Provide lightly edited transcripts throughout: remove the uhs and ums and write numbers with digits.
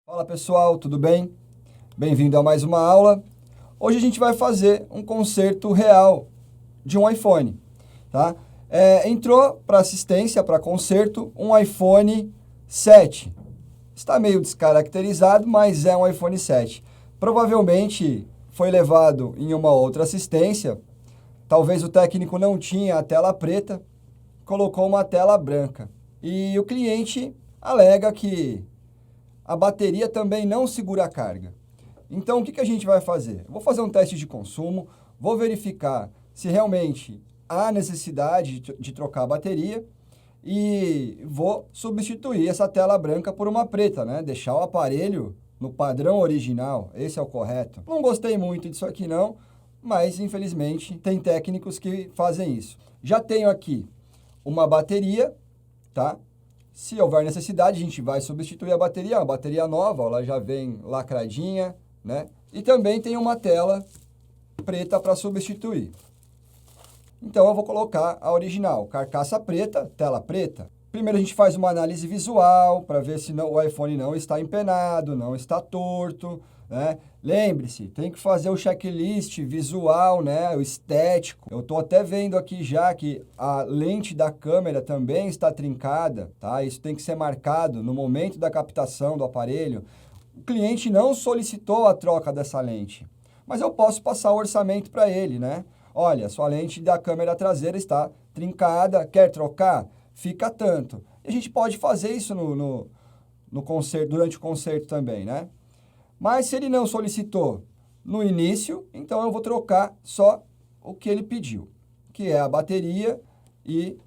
Fala pessoal, tudo bem? Bem-vindo a mais uma aula. Hoje a gente vai fazer um conserto real de um iPhone, tá? Entrou para assistência, para conserto, um iPhone 7. Está meio descaracterizado, mas é um iPhone 7. Provavelmente foi levado em uma outra assistência. Talvez o técnico não tinha a tela preta, colocou uma tela branca. E o cliente alega que a bateria também não segura a carga. Então, o que a gente vai fazer? Eu vou fazer um teste de consumo, vou verificar se realmente há necessidade de trocar a bateria e vou substituir essa tela branca por uma preta, né? Deixar o aparelho no padrão original, esse é o correto. Não gostei muito disso aqui não, mas infelizmente tem técnicos que fazem isso. Já tenho aqui uma bateria, tá? Se houver necessidade, a gente vai substituir a bateria nova, ela já vem lacradinha, né? E também tem uma tela preta para substituir. Então, eu vou colocar a original, carcaça preta, tela preta. Primeiro, a gente faz uma análise visual para ver se o iPhone não está empenado, não está torto, né? Lembre-se, tem que fazer o checklist visual, né? O estético. Eu estou até vendo aqui já que a lente da câmera também está trincada, tá? Isso tem que ser marcado no momento da captação do aparelho. O cliente não solicitou a troca dessa lente, mas eu posso passar o orçamento para ele, né? Olha, sua lente da câmera traseira está trincada, quer trocar? Fica tanto. E a gente pode fazer isso no concerto, durante o concerto também, né? Mas se ele não solicitou no início, então eu vou trocar só o que ele pediu, que é a bateria e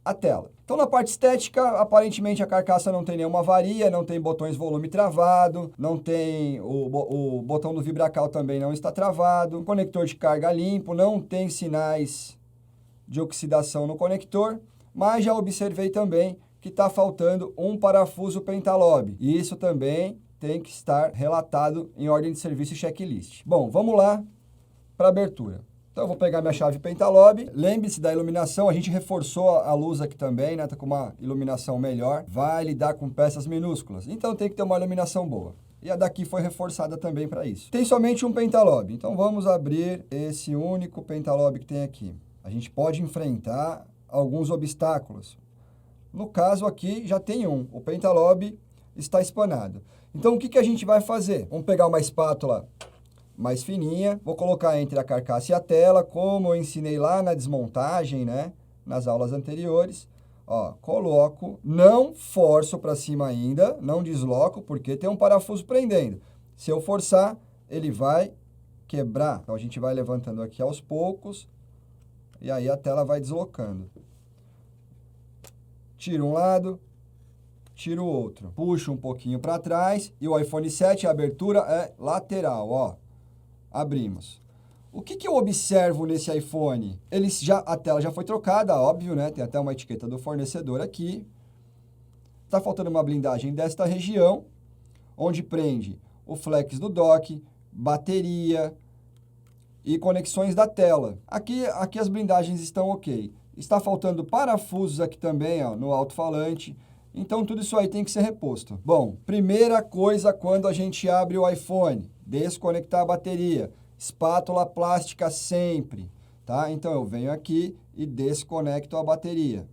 a tela. Então, na parte estética, aparentemente a carcaça não tem nenhuma avaria, não tem botões volume travado, não tem o botão do Vibracal também não está travado, conector de carga limpo, não tem sinais de oxidação no conector, mas já observei também que está faltando um parafuso pentalobe, e isso também tem que estar relatado em ordem de serviço e checklist. Bom, vamos lá para a abertura. Então, eu vou pegar minha chave pentalobe. Lembre-se da iluminação, a gente reforçou a luz aqui também, né? Tá com uma iluminação melhor. Vai lidar com peças minúsculas, então tem que ter uma iluminação boa. E a daqui foi reforçada também para isso. Tem somente um pentalobe, então vamos abrir esse único pentalobe que tem aqui. A gente pode enfrentar alguns obstáculos. No caso aqui, já tem um. O pentalobe está espanado. Então, o que a gente vai fazer? Vamos pegar uma espátula mais fininha, vou colocar entre a carcaça e a tela, como eu ensinei lá na desmontagem, né? Nas aulas anteriores. Ó, coloco, não forço para cima ainda, não desloco, porque tem um parafuso prendendo. Se eu forçar, ele vai quebrar. Então, a gente vai levantando aqui aos poucos, e aí a tela vai deslocando. Tiro um lado, tiro o outro. Puxo um pouquinho para trás e o iPhone 7, a abertura é lateral, ó. Abrimos. O que eu observo nesse iPhone? A tela já foi trocada, óbvio, né? Tem até uma etiqueta do fornecedor aqui. Está faltando uma blindagem desta região, onde prende o flex do dock, bateria e conexões da tela. Aqui as blindagens estão ok. Está faltando parafusos aqui também, ó, no alto-falante. Então, tudo isso aí tem que ser reposto. Bom, primeira coisa quando a gente abre o iPhone, desconectar a bateria. Espátula plástica sempre, tá? Então, eu venho aqui e desconecto a bateria.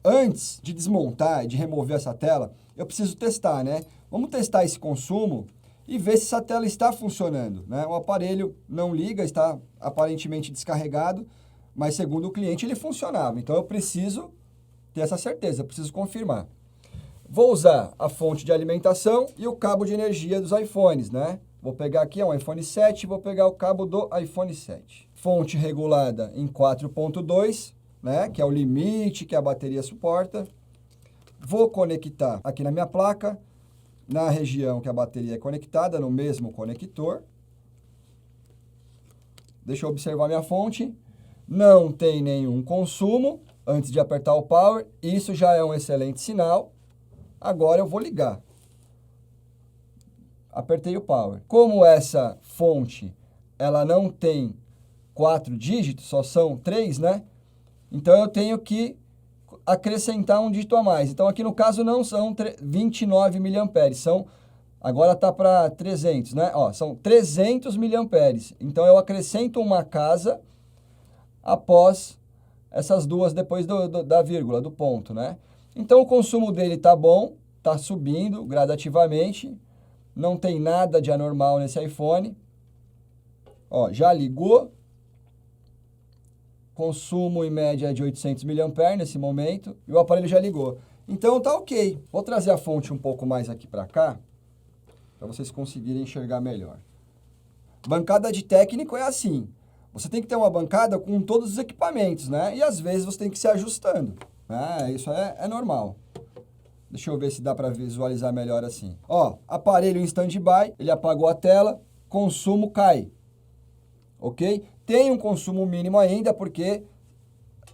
Antes de desmontar e de remover essa tela, eu preciso testar, né? Vamos testar esse consumo e ver se essa tela está funcionando, né? O aparelho não liga, está aparentemente descarregado, mas segundo o cliente ele funcionava. Então eu preciso ter essa certeza, eu preciso confirmar. Vou usar a fonte de alimentação e o cabo de energia dos iPhones, né? Vou pegar aqui um iPhone 7, vou pegar o cabo do iPhone 7. Fonte regulada em 4.2, né? Que é o limite que a bateria suporta. Vou conectar aqui na minha placa, na região que a bateria é conectada, no mesmo conector. Deixa eu observar minha fonte. Não tem nenhum consumo antes de apertar o power. Isso já é um excelente sinal. Agora eu vou ligar. Apertei o power. Como essa fonte ela não tem 4 dígitos, só são 3, né? Então eu tenho que acrescentar um dígito a mais. Então, aqui no caso não são 29 miliamperes, agora está para 300, né? Ó, são 300 miliamperes. Então, eu acrescento uma casa após essas duas, depois da vírgula, do ponto, né? Então, o consumo dele está bom, está subindo gradativamente, não tem nada de anormal nesse iPhone. Ó, já ligou. Consumo em média de 800 mAh nesse momento e o aparelho já ligou. Então tá ok. Vou trazer a fonte um pouco mais aqui para cá, para vocês conseguirem enxergar melhor. Bancada de técnico é assim. Você tem que ter uma bancada com todos os equipamentos, né? E às vezes você tem que ir se ajustando. Isso é normal. Deixa eu ver se dá para visualizar melhor assim. Ó, aparelho em stand-by, ele apagou a tela, consumo cai. Ok? Tem um consumo mínimo ainda porque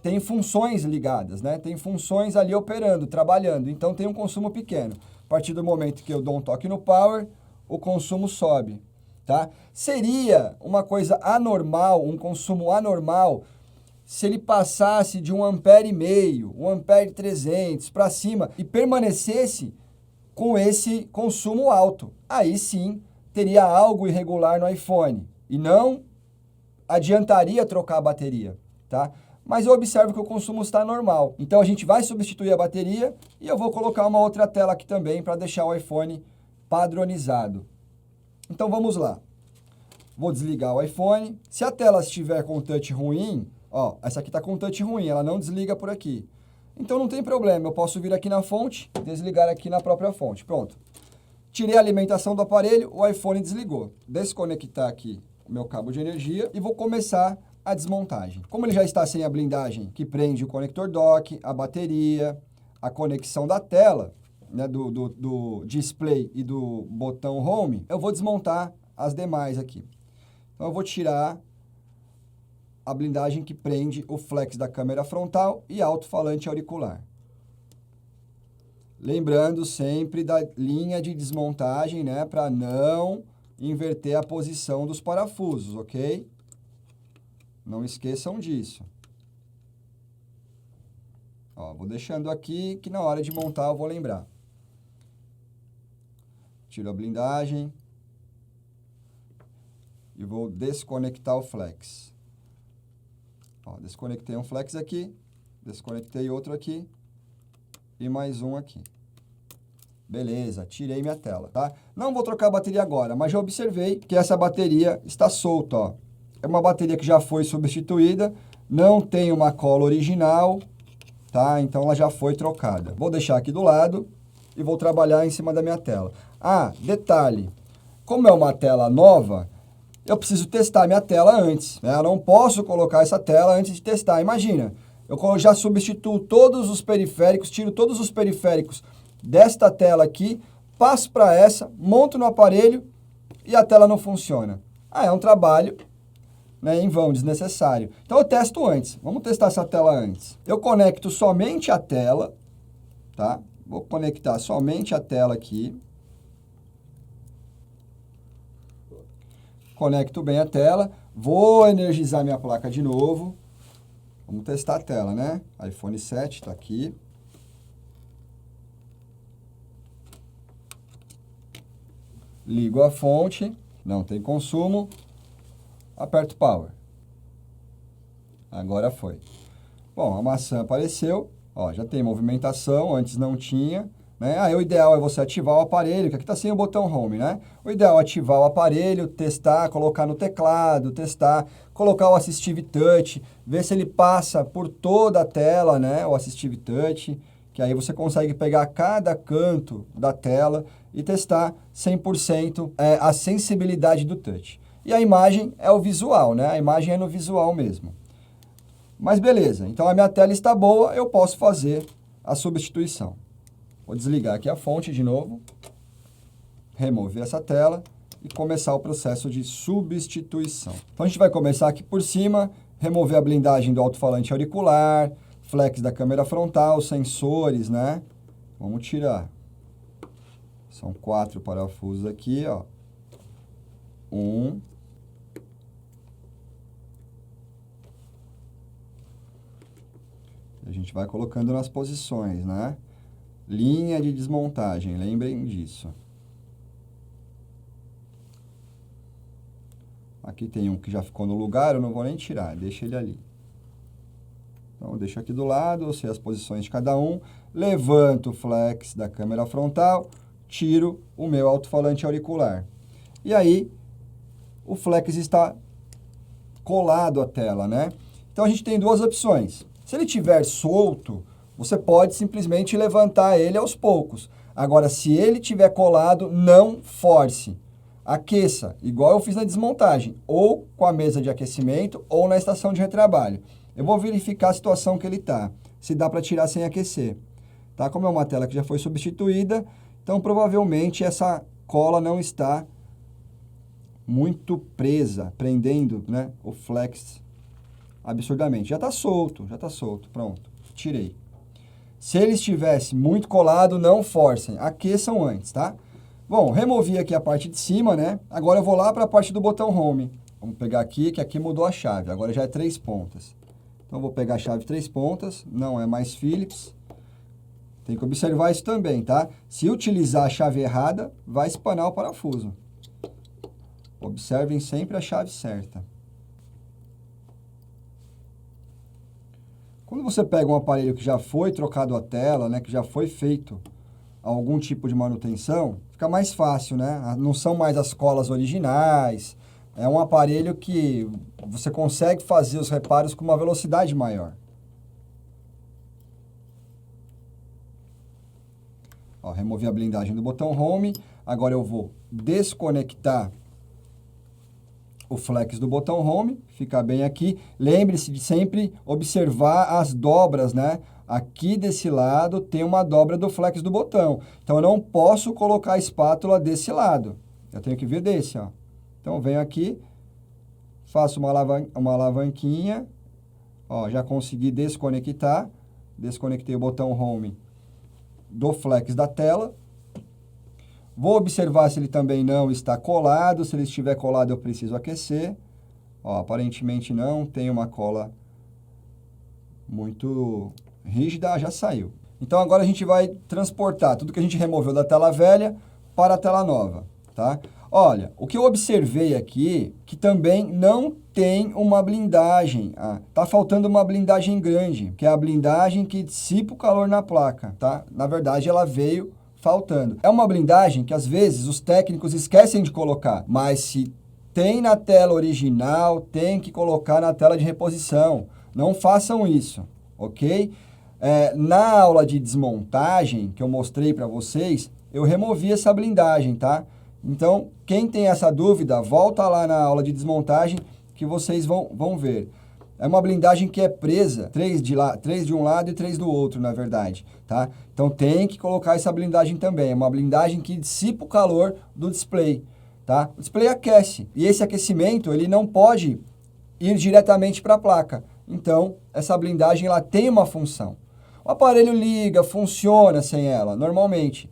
tem funções ligadas, né? Tem funções ali operando, trabalhando. Então, tem um consumo pequeno. A partir do momento que eu dou um toque no power, o consumo sobe, tá? Seria uma coisa anormal, um consumo anormal, se ele passasse de 1,5 ampere, 1,3 ampere para cima e permanecesse com esse consumo alto. Aí sim, teria algo irregular no iPhone. E não adiantaria trocar a bateria, tá? Mas eu observo que o consumo está normal. Então, a gente vai substituir a bateria e eu vou colocar uma outra tela aqui também para deixar o iPhone padronizado. Então, vamos lá. Vou desligar o iPhone. Se a tela estiver com touch ruim, ó, essa aqui está com touch ruim, ela não desliga por aqui. Então, não tem problema, eu posso vir aqui na fonte, desligar aqui na própria fonte. Pronto. Tirei a alimentação do aparelho, o iPhone desligou. Desconectar aqui o meu cabo de energia e vou começar a desmontagem. Como ele já está sem a blindagem que prende o conector dock, a bateria, a conexão da tela, né, do display e do botão home, eu vou desmontar as demais aqui. Então eu vou tirar a blindagem que prende o flex da câmera frontal e alto-falante auricular. Lembrando sempre da linha de desmontagem, né, para não inverter a posição dos parafusos, ok? Não esqueçam disso. Ó, vou deixando aqui que na hora de montar eu vou lembrar. Tiro a blindagem e vou desconectar o flex. Ó, desconectei um flex aqui, desconectei outro aqui e mais um aqui. Beleza, tirei minha tela, tá? Não vou trocar a bateria agora, mas já observei que essa bateria está solta, ó. É uma bateria que já foi substituída, não tem uma cola original, tá? Então ela já foi trocada. Vou deixar aqui do lado e vou trabalhar em cima da minha tela. Ah, detalhe, como é uma tela nova, eu preciso testar minha tela antes, né? Eu não posso colocar essa tela antes de testar. Imagina, eu já substituo todos os periféricos, tiro todos os periféricos desta tela aqui, passo para essa, monto no aparelho e a tela não funciona. É um trabalho, né, em vão, desnecessário. Então eu testo antes. Vamos testar essa tela antes. Eu conecto somente a tela, tá? Vou conectar somente a tela aqui. Conecto bem a tela. Vou energizar minha placa de novo. Vamos testar a tela, né? iPhone 7 está aqui. Ligo a fonte, não tem consumo, aperto Power. Agora foi. Bom, a maçã apareceu, ó, já tem movimentação, antes não tinha, né? O ideal é você ativar o aparelho, que aqui está sem o botão Home, né? O ideal é ativar o aparelho, testar, colocar no teclado, testar, colocar o Assistive Touch, ver se ele passa por toda a tela, né? O Assistive Touch, que aí você consegue pegar cada canto da tela e testar 100% a sensibilidade do touch. E a imagem é o visual, né? A imagem é no visual mesmo. Mas beleza, então a minha tela está boa, eu posso fazer a substituição. Vou desligar aqui a fonte de novo, remover essa tela e começar o processo de substituição. Então a gente vai começar aqui por cima, remover a blindagem do alto-falante auricular, flex da câmera frontal, sensores, né? Vamos tirar. São 4 parafusos aqui, ó. 1. A gente gente vai colocando nas posições, né? Linha de desmontagem, lembrem disso. Aqui tem um que já ficou no lugar, eu não vou nem tirar, deixa ele ali. Então, deixo aqui do lado, eu sei as posições de cada um, levanto o flex da câmera frontal, tiro o meu alto-falante auricular. E aí, o flex está colado à tela, né? Então, a gente tem duas opções. Se ele estiver solto, você pode simplesmente levantar ele aos poucos. Agora, se ele estiver colado, não force. Aqueça, igual eu fiz na desmontagem, ou com a mesa de aquecimento, ou na estação de retrabalho. Eu vou verificar a situação que ele está, se dá para tirar sem aquecer. Tá? Como é uma tela que já foi substituída, então provavelmente essa cola não está muito presa, prendendo, né, o flex absurdamente. Já está solto, pronto, tirei. Se ele estivesse muito colado, não forcem, aqueçam antes, tá? Bom, removi aqui a parte de cima, né? Agora eu vou lá para a parte do botão Home. Vamos pegar aqui, que aqui mudou a chave, agora já é 3 pontas. Então, vou pegar a chave 3 pontas, não é mais Phillips. Tem que observar isso também, tá? Se utilizar a chave errada, vai espanar o parafuso. Observem sempre a chave certa. Quando você pega um aparelho que já foi trocado a tela, né, que já foi feito algum tipo de manutenção, fica mais fácil, né? Não são mais as colas originais. É um aparelho que você consegue fazer os reparos com uma velocidade maior. Ó, removi a blindagem do botão Home. Agora eu vou desconectar o flex do botão Home, fica bem aqui. Lembre-se de sempre observar as dobras, né? Aqui desse lado tem uma dobra do flex do botão. Então, eu não posso colocar a espátula desse lado. Eu tenho que vir desse, ó. Então, eu venho aqui, faço uma alavanquinha. Ó, já consegui desconectar. Desconectei o botão Home do flex da tela. Vou observar se ele também não está colado. Se ele estiver colado, eu preciso aquecer. Ó, aparentemente não, tem uma cola muito rígida, já saiu. Então, agora a gente vai transportar tudo que a gente removeu da tela velha para a tela nova, tá? Olha, o que eu observei aqui, que também não tem uma blindagem. Tá faltando uma blindagem grande, que é a blindagem que dissipa o calor na placa, tá? Na verdade, ela veio faltando. É uma blindagem que, às vezes, os técnicos esquecem de colocar, mas se tem na tela original, tem que colocar na tela de reposição. Não façam isso, ok? Na aula de desmontagem que eu mostrei para vocês, eu removi essa blindagem, tá? Então, quem tem essa dúvida, volta lá na aula de desmontagem que vocês vão ver. É uma blindagem que é presa, 3 de um lado e 3 do outro, na verdade, tá? Então, tem que colocar essa blindagem também. É uma blindagem que dissipa o calor do display, tá? O display aquece, e esse aquecimento, ele não pode ir diretamente para a placa. Então, essa blindagem, ela tem uma função. O aparelho liga, funciona sem ela, normalmente.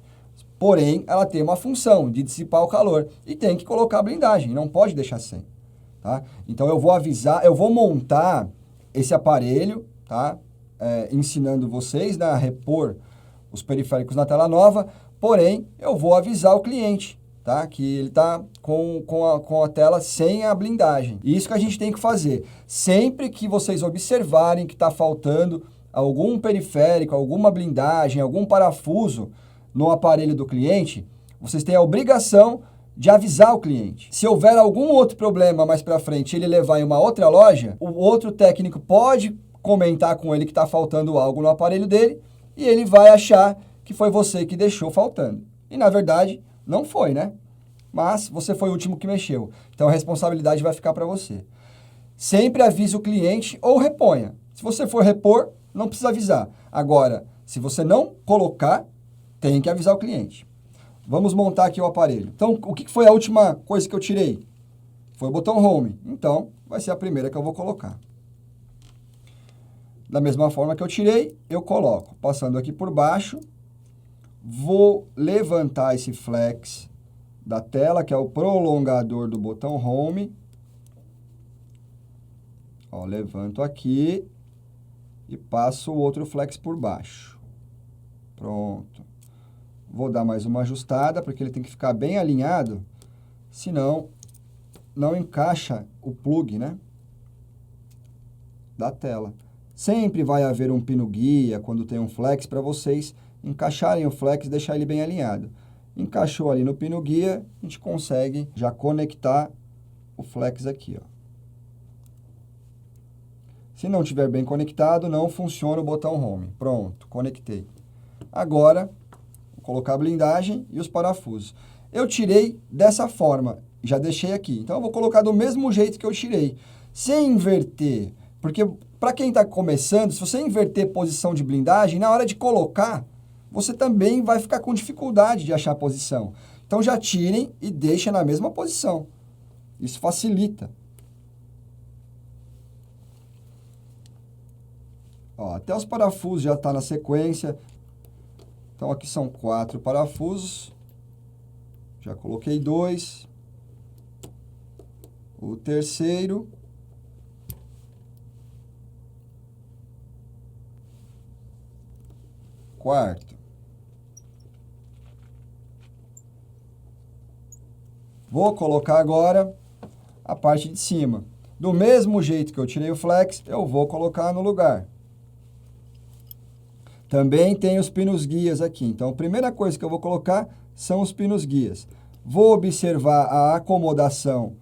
Porém, ela tem uma função de dissipar o calor e tem que colocar a blindagem, não pode deixar sem. Tá? Então, eu vou avisar, eu vou montar esse aparelho, tá? Ensinando vocês, né, a repor os periféricos na tela nova, porém, eu vou avisar o cliente, tá? Que ele está com a tela sem a blindagem. Isso que a gente tem que fazer. Sempre que vocês observarem que está faltando algum periférico, alguma blindagem, algum parafuso no aparelho do cliente, vocês têm a obrigação de avisar o cliente. Se houver algum outro problema mais para frente, ele levar em uma outra loja, o outro técnico pode comentar com ele que está faltando algo no aparelho dele e ele vai achar que foi você que deixou faltando. E, na verdade, não foi, né? Mas você foi o último que mexeu. Então, a responsabilidade vai ficar para você. Sempre avise o cliente ou reponha. Se você for repor, não precisa avisar. Agora, se você não colocar, tem que avisar o cliente. Vamos montar aqui o aparelho. Então, o que foi a última coisa que eu tirei? Foi o botão Home. Então, vai ser a primeira que eu vou colocar. Da mesma forma que eu tirei, eu coloco. Passando aqui por baixo, vou levantar esse flex da tela, que é o prolongador do botão Home. Ó, levanto aqui. e passo o outro flex por baixo. Pronto. Vou dar mais uma ajustada, porque ele tem que ficar bem alinhado, senão não encaixa o plug, né, da tela. Sempre vai haver um pino guia quando tem um flex para vocês encaixarem o flex e deixar ele bem alinhado. Encaixou ali no pino guia, a gente consegue já conectar o flex aqui, ó. Se não estiver bem conectado, não funciona o botão Home. Pronto, conectei. Agora, vou colocar a blindagem e os parafusos. Eu tirei dessa forma, já deixei aqui. Então, eu vou colocar do mesmo jeito que eu tirei, sem inverter. Porque, para quem está começando, se você inverter posição de blindagem, na hora de colocar, você também vai ficar com dificuldade de achar a posição. Então, já tirem e deixem na mesma posição. Isso facilita. Ó, até os parafusos já estão na sequência. Então, aqui são 4 parafusos. Já coloquei 2. O terceiro. Quarto. Vou colocar agora a parte de cima. Do mesmo jeito que eu tirei o flex, eu vou colocar no lugar. Também tem os pinos guias aqui. Então, a primeira coisa que eu vou colocar são os pinos guias. Vou observar a acomodação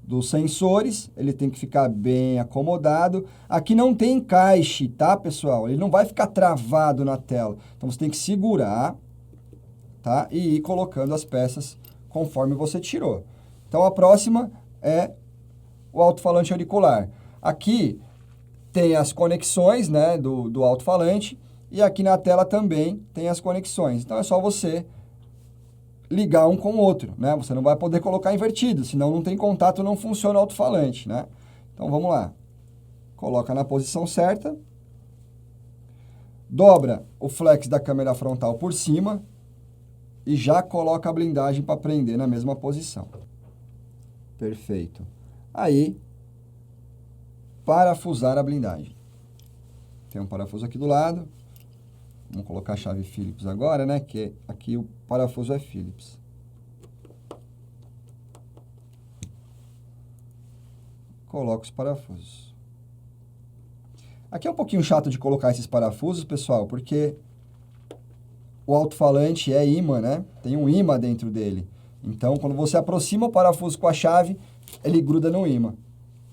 dos sensores. Ele tem que ficar bem acomodado. Aqui não tem encaixe, tá, pessoal? Ele não vai ficar travado na tela. Então, você tem que segurar, tá? E ir colocando as peças conforme você tirou. Então, a próxima é o alto-falante auricular. Aqui tem as conexões, né, do alto-falante. E aqui na tela também tem as conexões. Então, é só você ligar um com o outro, né? Você não vai poder colocar invertido, senão não tem contato, não funciona o alto-falante, né? Então, vamos lá. Coloca na posição certa. Dobra o flex da câmera frontal por cima e já coloca a blindagem para prender na mesma posição. Perfeito. Aí, parafusar a blindagem. Tem um parafuso aqui do lado. Vamos colocar a chave Phillips agora, né? Que aqui o parafuso é Phillips. Coloco os parafusos. Aqui é um pouquinho chato de colocar esses parafusos, pessoal, porque o alto-falante é imã, né? Tem um imã dentro dele. Então, quando você aproxima o parafuso com a chave, ele gruda no imã.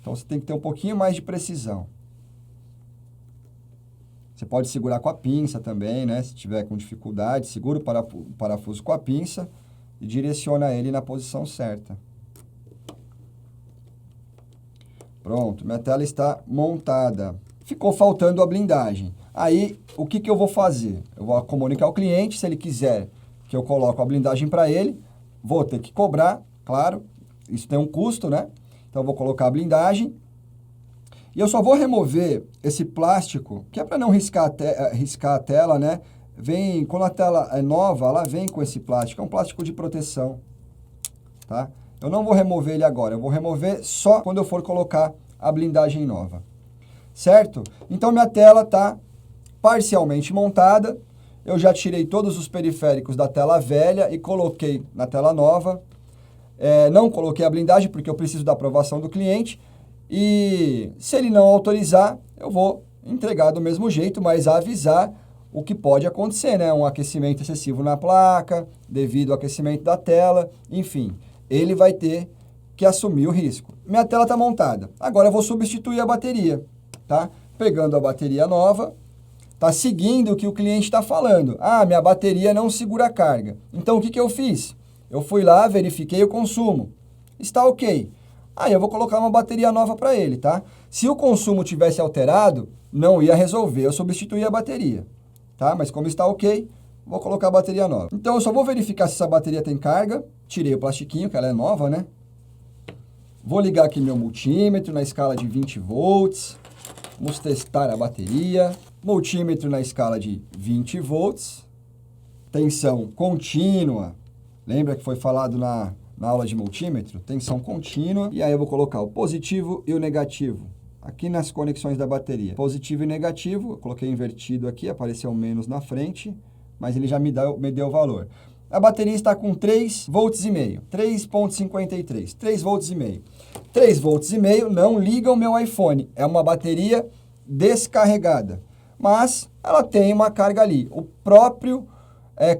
Então, você tem que ter um pouquinho mais de precisão. Você pode segurar com a pinça também, né? Se tiver com dificuldade, segura o parafuso com a pinça e direciona ele na posição certa. Pronto, minha tela está montada. Ficou faltando a blindagem. Aí, o que eu vou fazer? Eu vou comunicar ao cliente, se ele quiser que eu coloque a blindagem para ele, vou ter que cobrar, claro, isso tem um custo, né? Então, eu vou colocar a blindagem. E eu só vou remover esse plástico, que é para não riscar a tela, né? Quando a tela é nova, ela vem com esse plástico. É um plástico de proteção, tá? Eu não vou remover ele agora. Eu vou remover só quando eu for colocar a blindagem nova. Certo? Então, minha tela está parcialmente montada. Eu já tirei todos os periféricos da tela velha e coloquei na tela nova. Não coloquei a blindagem porque eu preciso da aprovação do cliente. E se ele não autorizar, eu vou entregar do mesmo jeito, mas avisar o que pode acontecer, né? Um aquecimento excessivo na placa, devido ao aquecimento da tela, enfim. Ele vai ter que assumir o risco. Minha tela está montada. Agora eu vou substituir a bateria, tá? Pegando a bateria nova, tá seguindo o que o cliente está falando. Ah, minha bateria não segura a carga. Então, o que eu fiz? Eu fui lá, verifiquei o consumo. Está ok. Aí eu vou colocar uma bateria nova para ele, tá? Se o consumo tivesse alterado, não ia resolver, eu substituí a bateria, tá? Mas como está ok, vou colocar a bateria nova. Então, eu só vou verificar se essa bateria tem carga. Tirei o plastiquinho, que ela é nova, né? Vou ligar aqui meu multímetro na escala de 20 volts. Vamos testar a bateria. Multímetro na escala de 20 volts. Tensão contínua. Lembra que foi falado na aula de multímetro? Tensão contínua. E aí eu vou colocar o positivo e o negativo aqui nas conexões da bateria. Positivo e negativo, eu coloquei invertido aqui, apareceu menos na frente, mas ele já me deu o valor. A bateria está com 3,5 volts, 3,53, 3,5 volts. 3,5 volts não liga o meu iPhone, é uma bateria descarregada, mas ela tem uma carga ali. O próprio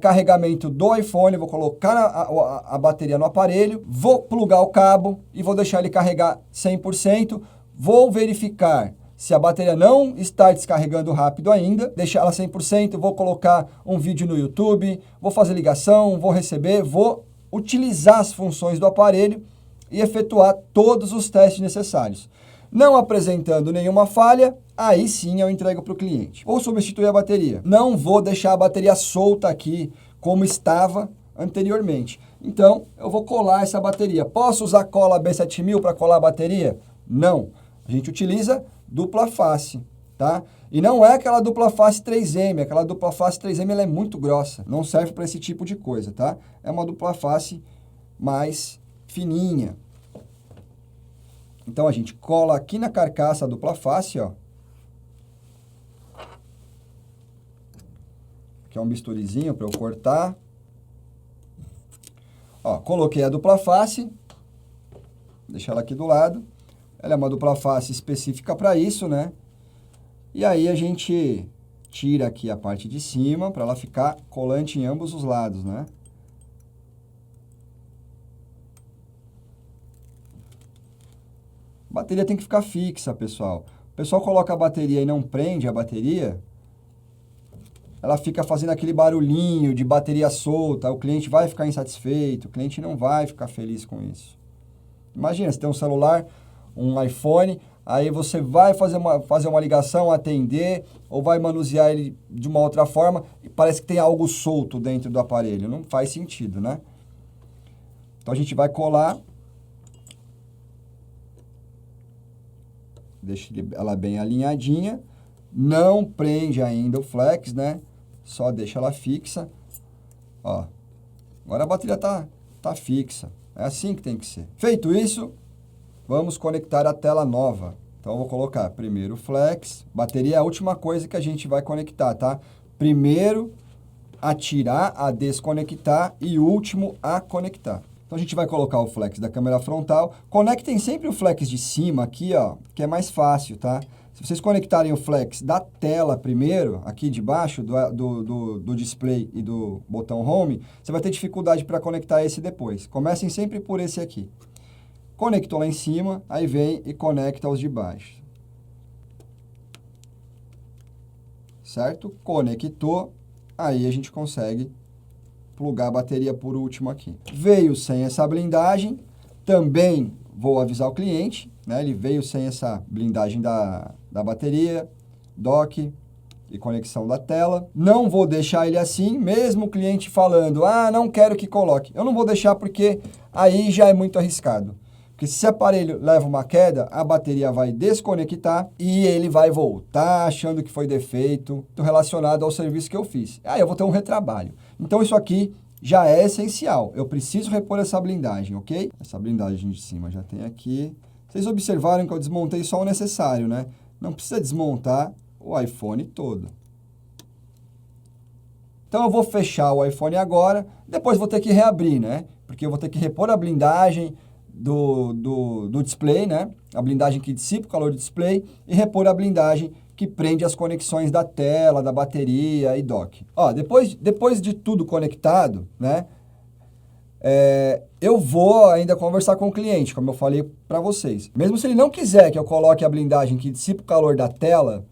carregamento do iPhone, vou colocar a bateria no aparelho, vou plugar o cabo e vou deixar ele carregar 100%, vou verificar se a bateria não está descarregando rápido ainda, deixar ela 100%, vou colocar um vídeo no YouTube, vou fazer ligação, vou receber, vou utilizar as funções do aparelho e efetuar todos os testes necessários. Não apresentando nenhuma falha, aí sim eu entrego para o cliente. Vou substituir a bateria. Não vou deixar a bateria solta aqui, como estava anteriormente. Então, eu vou colar essa bateria. Posso usar cola B7000 para colar a bateria? Não. A gente utiliza dupla face, tá? E não é aquela dupla face 3M. Aquela dupla face 3M ela é muito grossa. Não serve para esse tipo de coisa, tá? É uma dupla face mais fininha. Então, a gente cola aqui na carcaça a dupla face, ó. Aqui é um bisturizinho para eu cortar. Ó, coloquei a dupla face. Deixa ela aqui do lado. Ela é uma dupla face específica para isso, né? E aí a gente tira aqui a parte de cima para ela ficar colante em ambos os lados, né? A bateria tem que ficar fixa, pessoal. O pessoal coloca a bateria e não prende a bateria, ela fica fazendo aquele barulhinho de bateria solta, o cliente vai ficar insatisfeito, o cliente não vai ficar feliz com isso. Imagina, você tem um celular, um iPhone, aí você vai fazer uma ligação, atender, ou vai manusear ele de uma outra forma, e parece que tem algo solto dentro do aparelho. Não faz sentido, né? Então, a gente vai colar. Deixa ela bem alinhadinha. Não prende ainda o flex, né? Só deixa ela fixa. Ó. Agora a bateria tá fixa. É assim que tem que ser. Feito isso, vamos conectar a tela nova. Então, eu vou colocar primeiro o flex. Bateria é a última coisa que a gente vai conectar, tá? Primeiro a tirar, a desconectar e último a conectar. Então, a gente vai colocar o flex da câmera frontal. Conectem sempre o flex de cima aqui, ó, que é mais fácil, tá? Se vocês conectarem o flex da tela primeiro, aqui de baixo do display e do botão home, você vai ter dificuldade para conectar esse depois. Comecem sempre por esse aqui. Conectou lá em cima, aí vem e conecta os de baixo. Certo? Conectou, aí a gente consegue plugar a bateria por último aqui. Veio sem essa blindagem, também vou avisar o cliente, né? Ele veio sem essa blindagem da bateria, dock e conexão da tela. Não vou deixar ele assim, mesmo o cliente falando, não quero que coloque. Eu não vou deixar porque aí já é muito arriscado. Porque se esse aparelho leva uma queda, a bateria vai desconectar e ele vai voltar achando que foi defeito relacionado ao serviço que eu fiz. Aí eu vou ter um retrabalho. Então isso aqui já é essencial. Eu preciso repor essa blindagem, ok? Essa blindagem de cima já tem aqui. Vocês observaram que eu desmontei só o necessário, né? Não precisa desmontar o iPhone todo. Então eu vou fechar o iPhone agora, depois vou ter que reabrir, né? Porque eu vou ter que repor a blindagem do display, né? A blindagem que dissipa o calor do display e repor a blindagem que prende as conexões da tela, da bateria e dock. Ó, depois de tudo conectado, né? Eu vou ainda conversar com o cliente, como eu falei para vocês. Mesmo se ele não quiser que eu coloque a blindagem que dissipa o calor da tela,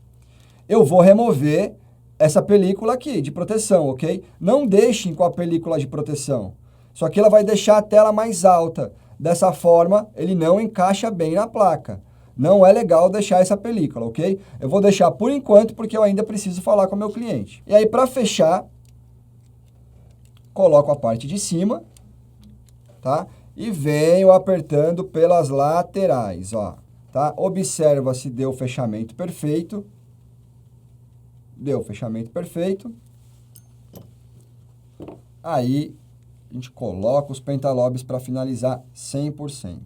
eu vou remover essa película aqui de proteção, ok? Não deixem com a película de proteção. Só que ela vai deixar a tela mais alta. Dessa forma, ele não encaixa bem na placa. Não é legal deixar essa película, ok? Eu vou deixar por enquanto, porque eu ainda preciso falar com o meu cliente. E aí, para fechar, coloco a parte de cima, tá? E venho apertando pelas laterais, ó. Tá? Observa se deu o fechamento perfeito. Deu o fechamento perfeito. Aí, a gente coloca os pentalobes para finalizar 100%.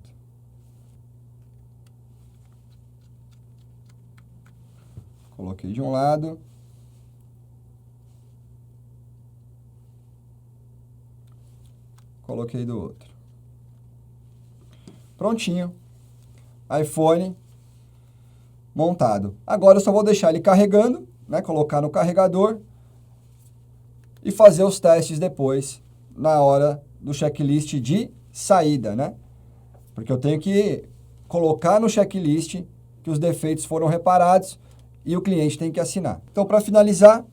Coloquei de um lado. Coloquei do outro. Prontinho. iPhone montado. Agora eu só vou deixar ele carregando, né? Colocar no carregador e fazer os testes depois, na hora do checklist de saída, né? Porque eu tenho que colocar no checklist que os defeitos foram reparados e o cliente tem que assinar. Então, para finalizar,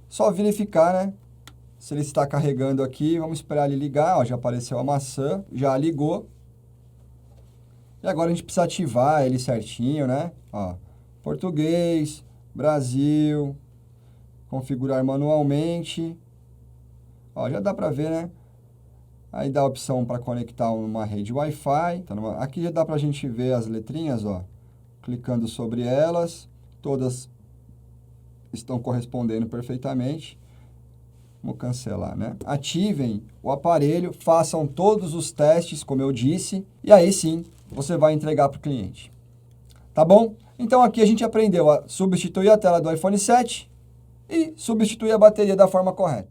só verificar, né? Se ele está carregando aqui, vamos esperar ele ligar, ó, já apareceu a maçã, já ligou. E agora a gente precisa ativar ele certinho, né? Ó, português, Brasil, configurar manualmente. Ó, já dá para ver, né? Aí dá a opção para conectar uma rede Wi-Fi. Aqui já dá para a gente ver as letrinhas, ó. Clicando sobre elas, todas estão correspondendo perfeitamente. Vamos cancelar, né? Ativem o aparelho, façam todos os testes, como eu disse, e aí sim você vai entregar para o cliente. Tá bom? Então aqui a gente aprendeu a substituir a tela do iPhone 7 e substituir a bateria da forma correta.